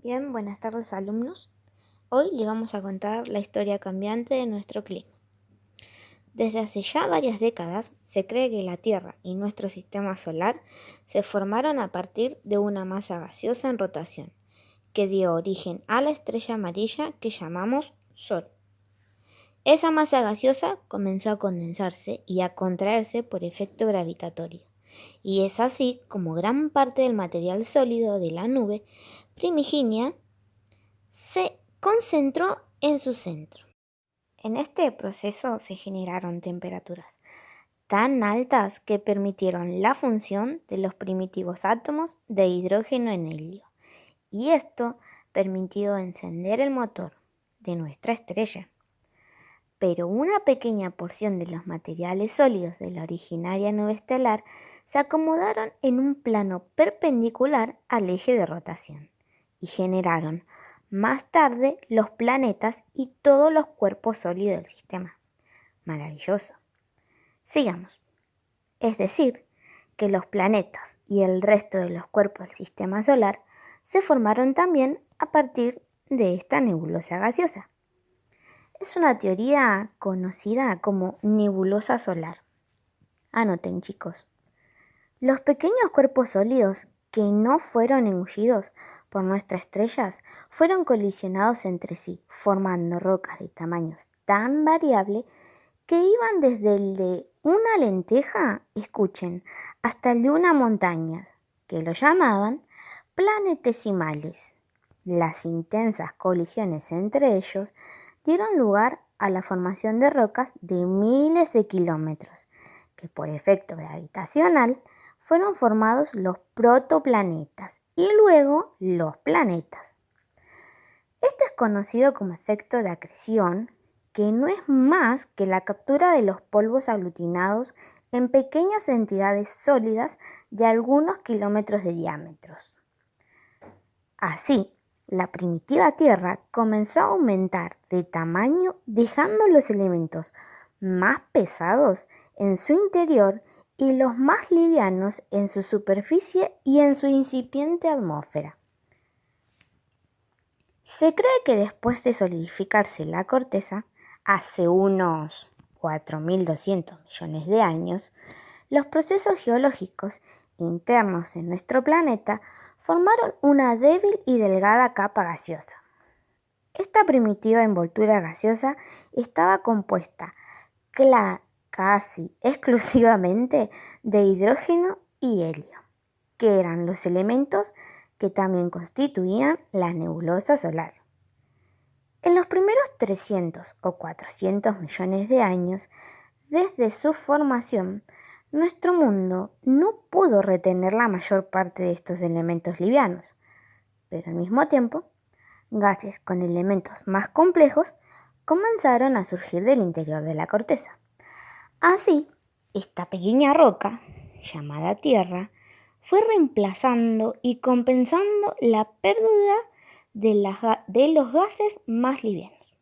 Bien, buenas tardes alumnos. Hoy les vamos a contar la historia cambiante de nuestro clima. Desde hace ya varias décadas se cree que la Tierra y nuestro sistema solar se formaron a partir de una masa gaseosa en rotación, que dio origen a la estrella amarilla que llamamos Sol. Esa masa gaseosa comenzó a condensarse y a contraerse por efecto gravitatorio, y es así como gran parte del material sólido de la nube primigenia se concentró en su centro. En este proceso se generaron temperaturas tan altas que permitieron la función de los primitivos átomos de hidrógeno en helio, y esto permitió encender el motor de nuestra estrella. Pero una pequeña porción de los materiales sólidos de la originaria nube estelar se acomodaron en un plano perpendicular al eje de rotación y generaron más tarde los planetas y todos los cuerpos sólidos del sistema. Maravilloso. Sigamos. Es decir, que los planetas y el resto de los cuerpos del sistema solar se formaron también a partir de esta nebulosa gaseosa. Es una teoría conocida como nebulosa solar. Anoten, chicos. Los pequeños cuerpos sólidos que no fueron engullidos por nuestras estrellas fueron colisionados entre sí, formando rocas de tamaños tan variables que iban desde el de una lenteja, escuchen, hasta el de una montaña, que lo llamaban planetesimales. Las intensas colisiones entre ellos dieron lugar a la formación de rocas de miles de kilómetros, que por efecto gravitacional fueron formados los protoplanetas y luego los planetas. Esto es conocido como efecto de acreción, que no es más que la captura de los polvos aglutinados en pequeñas entidades sólidas de algunos kilómetros de diámetro. Así, la primitiva Tierra comenzó a aumentar de tamaño, dejando los elementos más pesados en su interior y los más livianos en su superficie y en su incipiente atmósfera. Se cree que después de solidificarse la corteza, hace unos 4.200 millones de años, los procesos geológicos internos en nuestro planeta formaron una débil y delgada capa gaseosa. Esta primitiva envoltura gaseosa estaba compuesta casi exclusivamente de hidrógeno y helio, que eran los elementos que también constituían la nebulosa solar. En los primeros 300 o 400 millones de años, desde su formación, nuestro mundo no pudo retener la mayor parte de estos elementos livianos, pero al mismo tiempo, gases con elementos más complejos comenzaron a surgir del interior de la corteza. Así, esta pequeña roca, llamada Tierra, fue reemplazando y compensando la pérdida de los gases más livianos.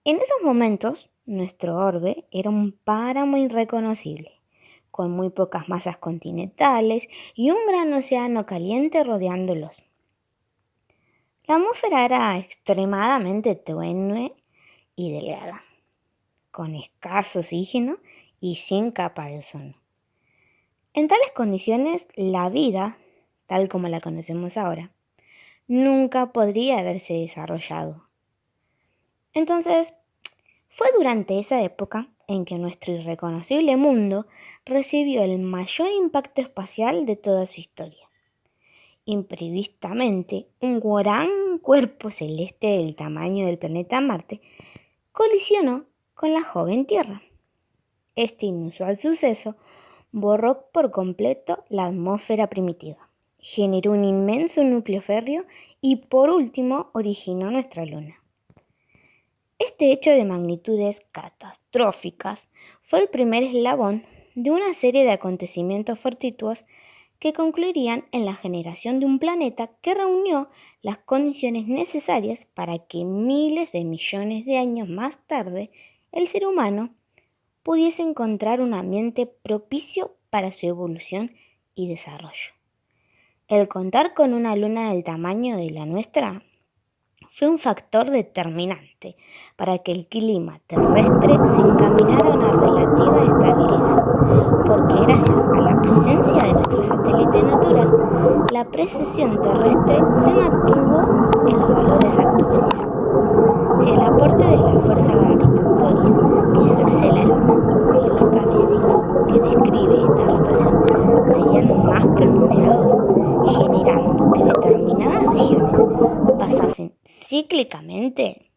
En esos momentos, nuestro orbe era un páramo irreconocible, con muy pocas masas continentales y un gran océano caliente rodeándolos. La atmósfera era extremadamente tenue y delgada, con escaso oxígeno y sin capa de ozono. En tales condiciones, la vida, tal como la conocemos ahora, nunca podría haberse desarrollado. Entonces, fue durante esa época en que nuestro irreconocible mundo recibió el mayor impacto espacial de toda su historia. Imprevistamente, un gran cuerpo celeste del tamaño del planeta Marte colisionó con la joven Tierra. Este inusual suceso borró por completo la atmósfera primitiva, generó un inmenso núcleo férreo y por último originó nuestra Luna. Este hecho de magnitudes catastróficas fue el primer eslabón de una serie de acontecimientos fortuitos que concluirían en la generación de un planeta que reunió las condiciones necesarias para que miles de millones de años más tarde el ser humano pudiese encontrar un ambiente propicio para su evolución y desarrollo. El contar con una luna del tamaño de la nuestra fue un factor determinante para que el clima terrestre se encaminara a una relativa estabilidad, porque gracias a la presencia de nuestro satélite natural, la precesión terrestre se mantuvo en los valores actuales. Si el aporte de la fuerza gravitatoria que ejerce la Luna y los cabecios que describe esta rotación serían más pronunciados, generando que determinadas regiones pasasen cíclicamente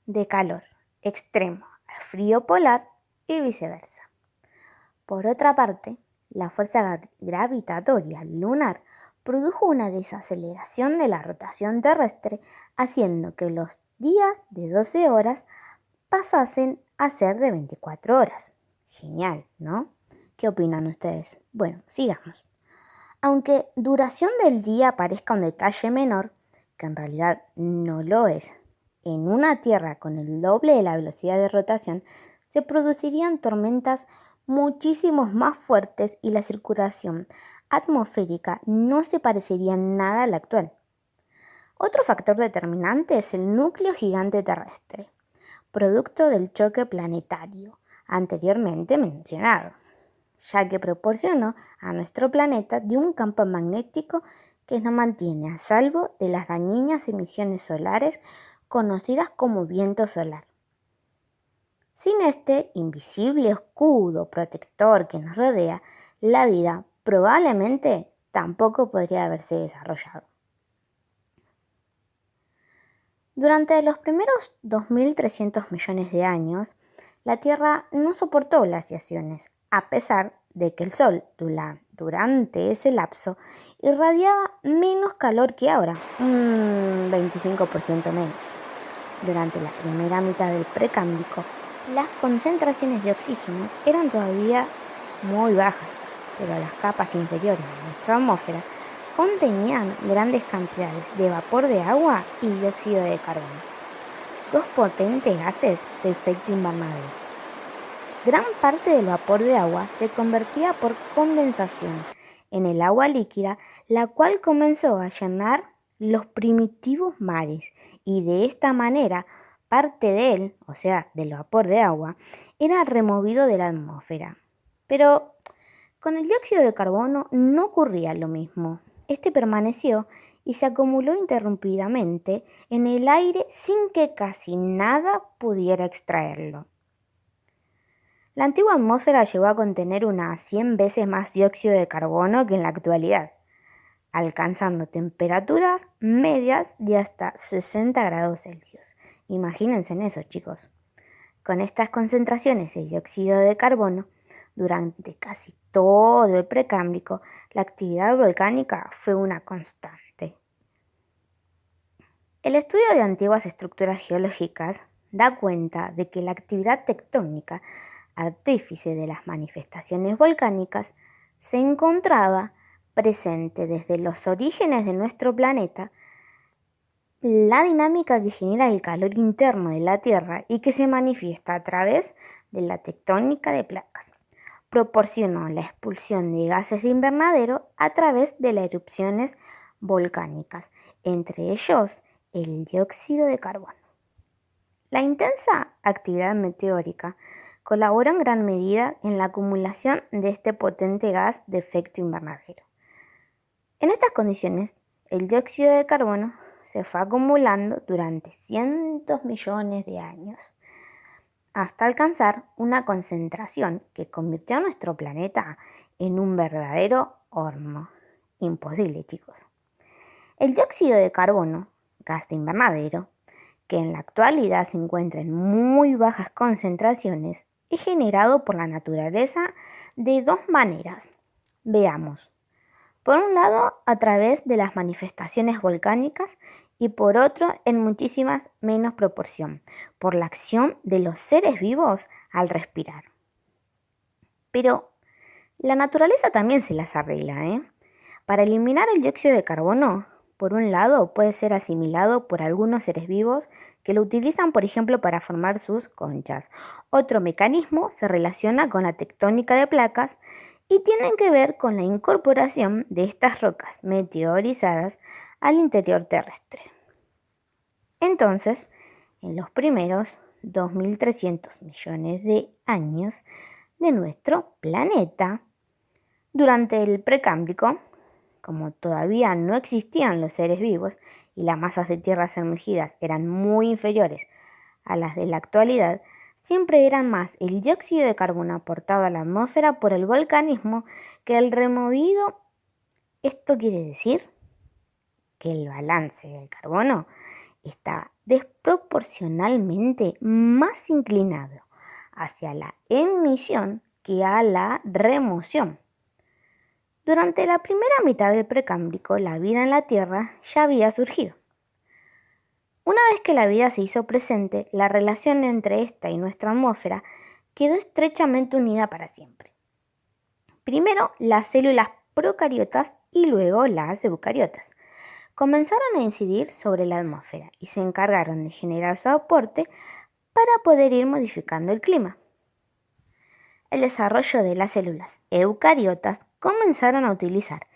de calor extremo a frío polar y viceversa. Por otra parte, la fuerza gravitatoria lunar produjo una desaceleración de la rotación terrestre, haciendo que los días de 12 horas pasasen a ser de 24 horas. Genial, ¿no? ¿Qué opinan ustedes? Bueno, sigamos. Aunque duración del día parezca un detalle menor, que en realidad no lo es, en una Tierra con el doble de la velocidad de rotación se producirían tormentas muchísimo más fuertes y la circulación atmosférica no se parecería nada a la actual. Otro factor determinante es el núcleo gigante terrestre, producto del choque planetario anteriormente mencionado, ya que proporcionó a nuestro planeta de un campo magnético que nos mantiene a salvo de las dañinas emisiones solares conocidas como viento solar. Sin este invisible escudo protector que nos rodea, la vida probablemente tampoco podría haberse desarrollado. Durante los primeros 2.300 millones de años, la Tierra no soportó glaciaciones, a pesar de que el Sol, durante ese lapso, irradiaba menos calor que ahora, un 25% menos. Durante la primera mitad del Precámbrico, las concentraciones de oxígeno eran todavía muy bajas, pero las capas inferiores de nuestra atmósfera contenían grandes cantidades de vapor de agua y dióxido de carbono, dos potentes gases de efecto invernadero. Gran parte del vapor de agua se convertía por condensación en el agua líquida, la cual comenzó a llenar los primitivos mares, y de esta manera parte de él, o sea, del vapor de agua, era removido de la atmósfera. Pero con el dióxido de carbono no ocurría lo mismo. Este permaneció y se acumuló interrumpidamente en el aire sin que casi nada pudiera extraerlo. La antigua atmósfera llegó a contener unas 100 veces más dióxido de carbono que en la actualidad, alcanzando temperaturas medias de hasta 60 grados Celsius. Imagínense en eso, chicos. Con estas concentraciones de dióxido de carbono, durante casi todo el Precámbrico, la actividad volcánica fue una constante. El estudio de antiguas estructuras geológicas da cuenta de que la actividad tectónica, artífice de las manifestaciones volcánicas, se encontraba presente desde los orígenes de nuestro planeta. La dinámica que genera el calor interno de la Tierra y que se manifiesta a través de la tectónica de placas proporcionó la expulsión de gases de invernadero a través de las erupciones volcánicas, entre ellos el dióxido de carbono. La intensa actividad meteórica colaboró en gran medida en la acumulación de este potente gas de efecto invernadero. En estas condiciones, el dióxido de carbono se fue acumulando durante cientos millones de años, hasta alcanzar una concentración que convirtió a nuestro planeta en un verdadero horno. Imposible, chicos. El dióxido de carbono, gas de invernadero, que en la actualidad se encuentra en muy bajas concentraciones, es generado por la naturaleza de dos maneras. Veamos. Por un lado, a través de las manifestaciones volcánicas y por otro, en muchísimas menos proporción, por la acción de los seres vivos al respirar. Pero la naturaleza también se las arregla, Para eliminar el dióxido de carbono, por un lado, puede ser asimilado por algunos seres vivos que lo utilizan, por ejemplo, para formar sus conchas. Otro mecanismo se relaciona con la tectónica de placas y tienen que ver con la incorporación de estas rocas meteorizadas al interior terrestre. Entonces, en los primeros 2.300 millones de años de nuestro planeta, durante el Precámbrico, como todavía no existían los seres vivos y las masas de tierras emergidas eran muy inferiores a las de la actualidad, siempre eran más el dióxido de carbono aportado a la atmósfera por el volcanismo que el removido. Esto quiere decir que el balance del carbono está desproporcionalmente más inclinado hacia la emisión que a la remoción. Durante la primera mitad del Precámbrico, la vida en la Tierra ya había surgido. Una vez que la vida se hizo presente, la relación entre esta y nuestra atmósfera quedó estrechamente unida para siempre. Primero las células procariotas y luego las eucariotas comenzaron a incidir sobre la atmósfera y se encargaron de generar su aporte para poder ir modificando el clima. El desarrollo de las células eucariotas comenzaron a utilizar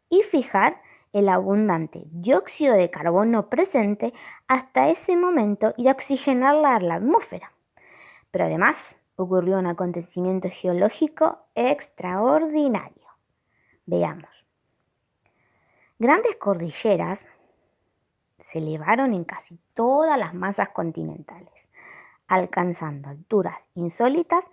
y fijar el abundante dióxido de carbono presente hasta ese momento y oxigenarla a la atmósfera. Pero además ocurrió un acontecimiento geológico extraordinario. Veamos. Grandes cordilleras se elevaron en casi todas las masas continentales, alcanzando alturas insólitas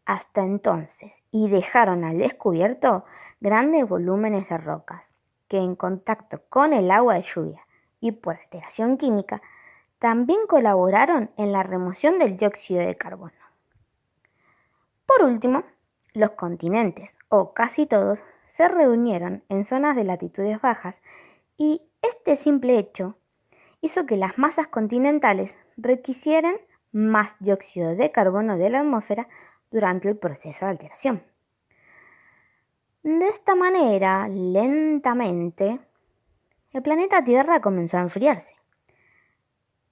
hasta entonces y dejaron al descubierto grandes volúmenes de rocas que en contacto con el agua de lluvia y por alteración química también colaboraron en la remoción del dióxido de carbono. Por último, los continentes, o casi todos, se reunieron en zonas de latitudes bajas y este simple hecho hizo que las masas continentales requisieran más dióxido de carbono de la atmósfera durante el proceso de alteración. De esta manera, lentamente, el planeta Tierra comenzó a enfriarse.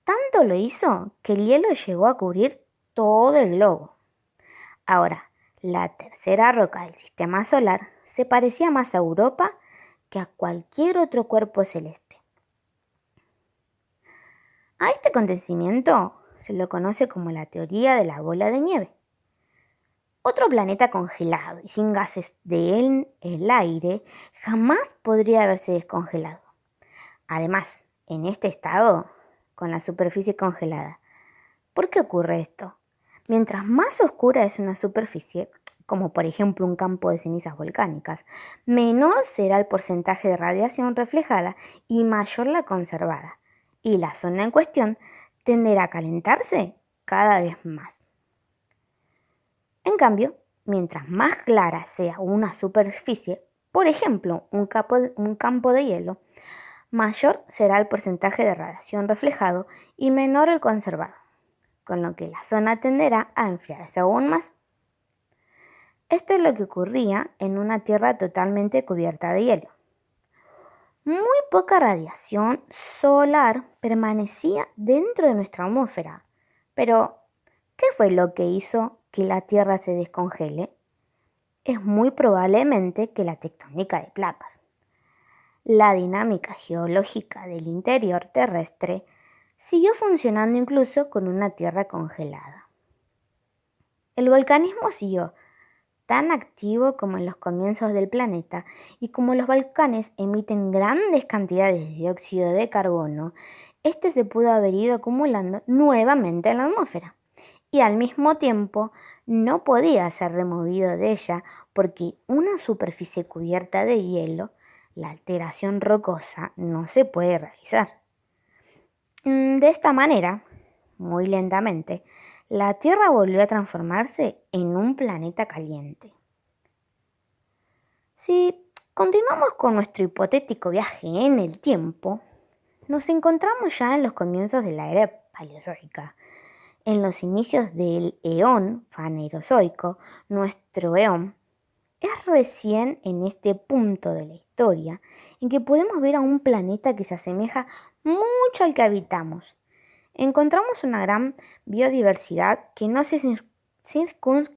Tanto lo hizo que el hielo llegó a cubrir todo el globo. Ahora, la tercera roca del sistema solar se parecía más a Europa que a cualquier otro cuerpo celeste. A este acontecimiento se lo conoce como la teoría de la bola de nieve. Otro planeta congelado y sin gases de el aire jamás podría haberse descongelado. Además, en este estado, con la superficie congelada. ¿Por qué ocurre esto? Mientras más oscura es una superficie, como por ejemplo un campo de cenizas volcánicas, menor será el porcentaje de radiación reflejada y mayor la conservada, y la zona en cuestión tenderá a calentarse cada vez más. En cambio, mientras más clara sea una superficie, por ejemplo un campo de hielo, mayor será el porcentaje de radiación reflejado y menor el conservado, con lo que la zona tenderá a enfriarse aún más. Esto es lo que ocurría en una Tierra totalmente cubierta de hielo. Muy poca radiación solar permanecía dentro de nuestra atmósfera. Pero, ¿qué fue lo que hizo que la Tierra se descongele? Es muy probablemente que la tectónica de placas. La dinámica geológica del interior terrestre siguió funcionando incluso con una Tierra congelada. El volcanismo siguió tan activo como en los comienzos del planeta y como los volcanes emiten grandes cantidades de dióxido de carbono, este se pudo haber ido acumulando nuevamente en la atmósfera y al mismo tiempo no podía ser removido de ella porque una superficie cubierta de hielo, la alteración rocosa no se puede realizar. De esta manera, muy lentamente, la Tierra volvió a transformarse en un planeta caliente. Si continuamos con nuestro hipotético viaje en el tiempo, nos encontramos ya en los comienzos de la era paleozoica. En los inicios del eón fanerozoico, nuestro eón, es recién en este punto de la historia en que podemos ver a un planeta que se asemeja mucho al que habitamos. Encontramos una gran biodiversidad que no se circunscribe